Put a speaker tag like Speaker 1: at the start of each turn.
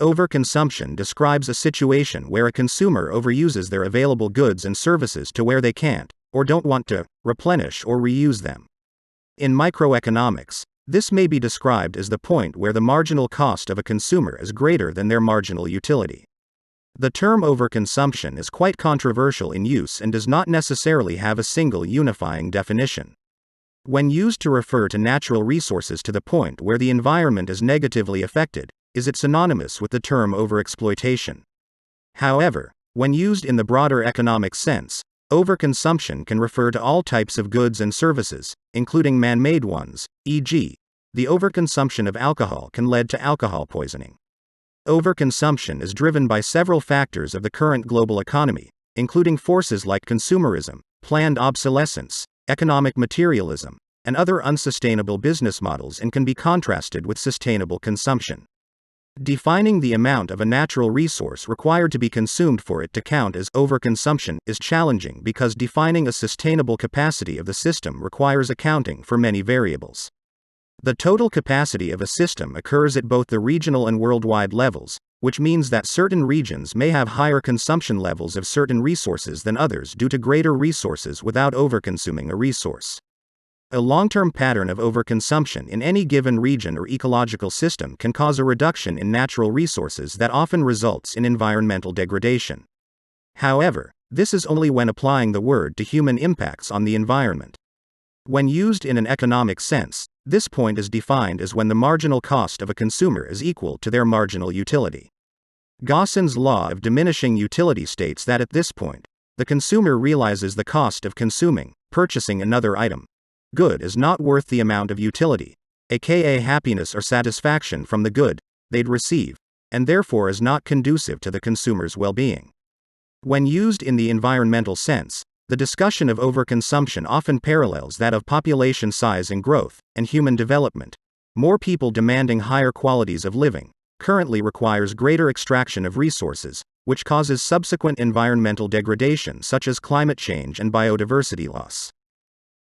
Speaker 1: Overconsumption describes a situation where a consumer overuses their available goods and services to where they can't, or don't want to, replenish or reuse them. In microeconomics, this may be described as the point where the marginal cost of a consumer is greater than their marginal utility. The term overconsumption is quite controversial in use and does not necessarily have a single unifying definition. When used to refer to natural resources to the point where the environment is negatively affected, is it synonymous with the term overexploitation? However, when used in the broader economic sense, overconsumption can refer to all types of goods and services, including man-made ones, e.g., the overconsumption of alcohol can lead to alcohol poisoning. Overconsumption is driven by several factors of the current global economy, including forces like consumerism, planned obsolescence, economic materialism, and other unsustainable business models, and can be contrasted with sustainable consumption. Defining the amount of a natural resource required to be consumed for it to count as overconsumption is challenging because defining a sustainable capacity of the system requires accounting for many variables. The total capacity of a system occurs at both the regional and worldwide levels, which means that certain regions may have higher consumption levels of certain resources than others due to greater resources without overconsuming a resource. A long-term pattern of overconsumption in any given region or ecological system can cause a reduction in natural resources that often results in environmental degradation. However, this is only when applying the word to human impacts on the environment. When used in an economic sense, this point is defined as when the marginal cost of a consumer is equal to their marginal utility. Gausson's law of diminishing utility states that at this point, the consumer realizes the cost of purchasing another item. Good is not worth the amount of utility, aka happiness or satisfaction from the good they'd receive, and therefore is not conducive to the consumer's well-being. When used in the environmental sense, the discussion of overconsumption often parallels that of population size and growth, and human development. More people demanding higher qualities of living currently requires greater extraction of resources, which causes subsequent environmental degradation such as climate change and biodiversity loss.